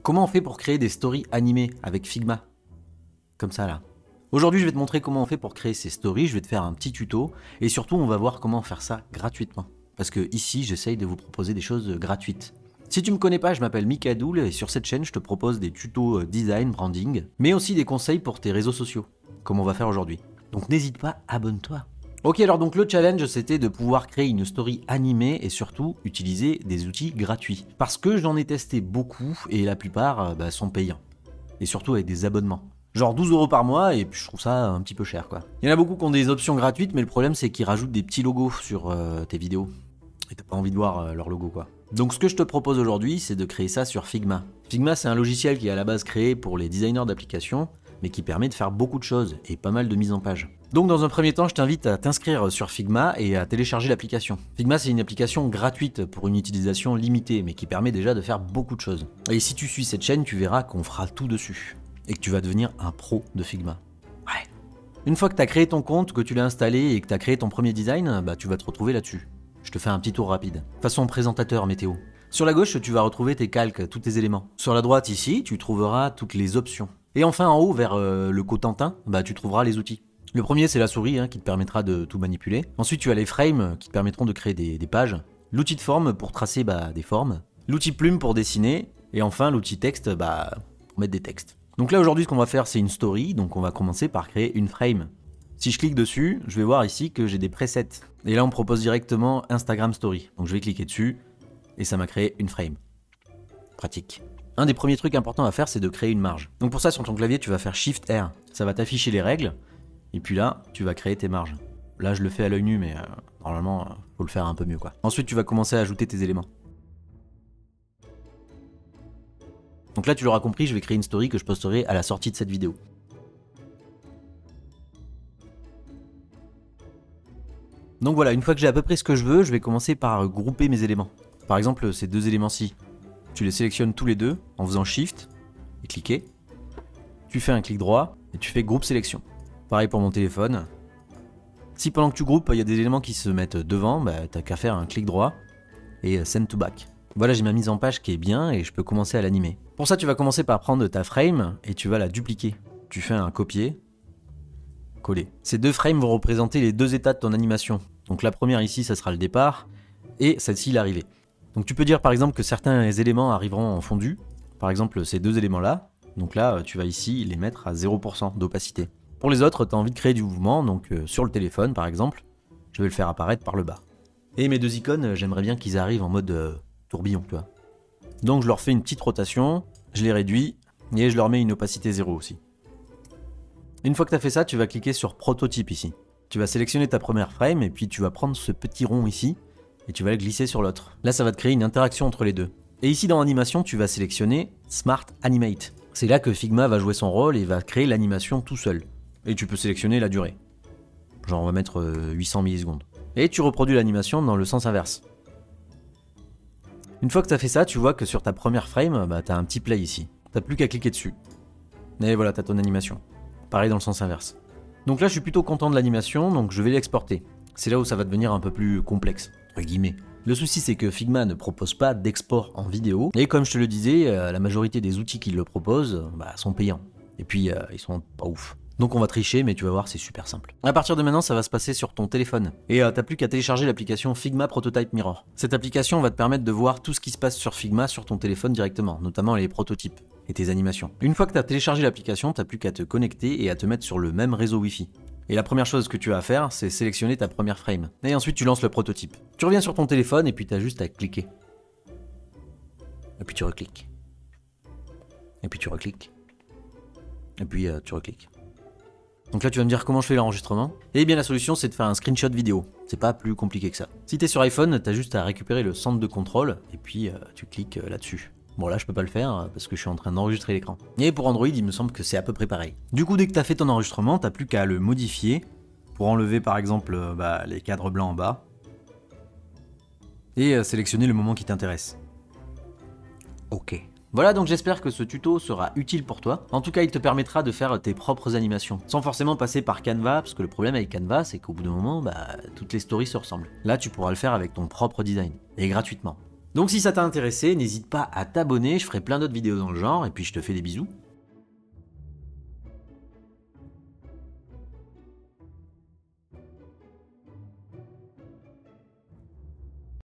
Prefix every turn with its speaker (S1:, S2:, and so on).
S1: Comment on fait pour créer des stories animées avec Figma? Comme ça là. Aujourd'hui, je vais te montrer comment on fait pour créer ces stories, je vais te faire un petit tuto, et surtout, on va voir comment faire ça gratuitement. Parce que ici, j'essaye de vous proposer des choses gratuites. Si tu me connais pas, je m'appelle Mikadoul, et sur cette chaîne, je te propose des tutos design, branding, mais aussi des conseils pour tes réseaux sociaux, comme on va faire aujourd'hui. Donc n'hésite pas, abonne-toi. Ok, alors donc le challenge, c'était de pouvoir créer une story animée et surtout utiliser des outils gratuits. Parce que j'en ai testé beaucoup, et la plupart sont payants. Et surtout avec des abonnements. Genre 12 € par mois, et puis je trouve ça un petit peu cher quoi. Il y en a beaucoup qui ont des options gratuites, mais le problème c'est qu'ils rajoutent des petits logos sur tes vidéos. Et t'as pas envie de voir leur logo quoi. Donc ce que je te propose aujourd'hui, c'est de créer ça sur Figma. Figma, c'est un logiciel qui est à la base créé pour les designers d'applications, mais qui permet de faire beaucoup de choses, et pas mal de mise en page. Donc dans un premier temps, je t'invite à t'inscrire sur Figma et à télécharger l'application. Figma, c'est une application gratuite pour une utilisation limitée, mais qui permet déjà de faire beaucoup de choses. Et si tu suis cette chaîne, tu verras qu'on fera tout dessus. Et que tu vas devenir un pro de Figma. Ouais. Une fois que tu as créé ton compte, que tu l'as installé et que tu as créé ton premier design, tu vas te retrouver là-dessus. Je te fais un petit tour rapide. Façon présentateur météo. Sur la gauche, tu vas retrouver tes calques, tous tes éléments. Sur la droite ici, tu trouveras toutes les options. Et enfin en haut, vers le Cotentin, tu trouveras les outils. Le premier, c'est la souris qui te permettra de tout manipuler. Ensuite, tu as les frames qui te permettront de créer des pages. L'outil de forme pour tracer des formes. L'outil plume pour dessiner. Et enfin, l'outil texte pour mettre des textes. Donc là aujourd'hui ce qu'on va faire c'est une story, donc on va commencer par créer une frame. Si je clique dessus, je vais voir ici que j'ai des presets. Et là on me propose directement Instagram Story. Donc je vais cliquer dessus et ça m'a créé une frame. Pratique. Un des premiers trucs importants à faire c'est de créer une marge. Donc pour ça sur ton clavier tu vas faire Shift R. Ça va t'afficher les règles et puis là tu vas créer tes marges. Là je le fais à l'œil nu mais normalement faut le faire un peu mieux quoi. Ensuite tu vas commencer à ajouter tes éléments. Donc là tu l'auras compris, je vais créer une story que je posterai à la sortie de cette vidéo. Donc voilà, une fois que j'ai à peu près ce que je veux, je vais commencer par grouper mes éléments. Par exemple ces deux éléments-ci, tu les sélectionnes tous les deux en faisant Shift et cliquer. Tu fais un clic droit et tu fais groupe sélection. Pareil pour mon téléphone. Si pendant que tu groupes, il y a des éléments qui se mettent devant, t'as qu'à faire un clic droit et Send to Back. Voilà, j'ai ma mise en page qui est bien et je peux commencer à l'animer. Pour ça, tu vas commencer par prendre ta frame et tu vas la dupliquer. Tu fais un copier, coller. Ces deux frames vont représenter les deux états de ton animation. Donc la première ici, ça sera le départ et celle-ci l'arrivée. Donc tu peux dire par exemple que certains éléments arriveront en fondu. Par exemple, ces deux éléments-là. Donc là, tu vas ici les mettre à 0% d'opacité. Pour les autres, tu as envie de créer du mouvement. Donc sur le téléphone, par exemple, je vais le faire apparaître par le bas. Et mes deux icônes, j'aimerais bien qu'ils arrivent en mode tourbillon, tu vois. Donc je leur fais une petite rotation, je les réduis et je leur mets une opacité 0 aussi. Une fois que tu as fait ça, tu vas cliquer sur prototype ici. Tu vas sélectionner ta première frame et puis tu vas prendre ce petit rond ici et tu vas le glisser sur l'autre. Là, ça va te créer une interaction entre les deux. Et ici dans animation, tu vas sélectionner Smart Animate. C'est là que Figma va jouer son rôle et va créer l'animation tout seul. Et tu peux sélectionner la durée. Genre on va mettre 800 millisecondes. Et tu reproduis l'animation dans le sens inverse. Une fois que tu as fait ça, tu vois que sur ta première frame, tu as un petit play ici. Tu n'as plus qu'à cliquer dessus. Et voilà, tu as ton animation. Pareil dans le sens inverse. Donc là, je suis plutôt content de l'animation, donc je vais l'exporter. C'est là où ça va devenir un peu plus complexe, entre guillemets. Le souci, c'est que Figma ne propose pas d'export en vidéo. Et comme je te le disais, la majorité des outils qui le proposent sont payants. Et puis, ils sont pas ouf. Donc on va tricher, mais tu vas voir, c'est super simple. À partir de maintenant, ça va se passer sur ton téléphone. Et t'as plus qu'à télécharger l'application Figma Prototype Mirror. Cette application va te permettre de voir tout ce qui se passe sur Figma sur ton téléphone directement, notamment les prototypes et tes animations. Une fois que tu as téléchargé l'application, t'as plus qu'à te connecter et à te mettre sur le même réseau Wi-Fi. Et la première chose que tu as à faire, c'est sélectionner ta première frame. Et ensuite, tu lances le prototype. Tu reviens sur ton téléphone et puis tu as juste à cliquer. Et puis tu recliques. Et puis tu recliques. Et puis tu recliques. Donc là tu vas me dire comment je fais l'enregistrement. Eh bien la solution c'est de faire un screenshot vidéo. C'est pas plus compliqué que ça. Si t'es sur iPhone, t'as juste à récupérer le centre de contrôle et puis tu cliques là-dessus. Bon là je peux pas le faire parce que je suis en train d'enregistrer l'écran. Et pour Android il me semble que c'est à peu près pareil. Du coup dès que t'as fait ton enregistrement, t'as plus qu'à le modifier pour enlever par exemple les cadres blancs en bas et sélectionner le moment qui t'intéresse. Ok. Voilà, donc j'espère que ce tuto sera utile pour toi. En tout cas, il te permettra de faire tes propres animations, sans forcément passer par Canva, parce que le problème avec Canva, c'est qu'au bout d'un moment, toutes les stories se ressemblent. Là, tu pourras le faire avec ton propre design, et gratuitement. Donc si ça t'a intéressé, n'hésite pas à t'abonner, je ferai plein d'autres vidéos dans le genre, et puis je te fais des bisous.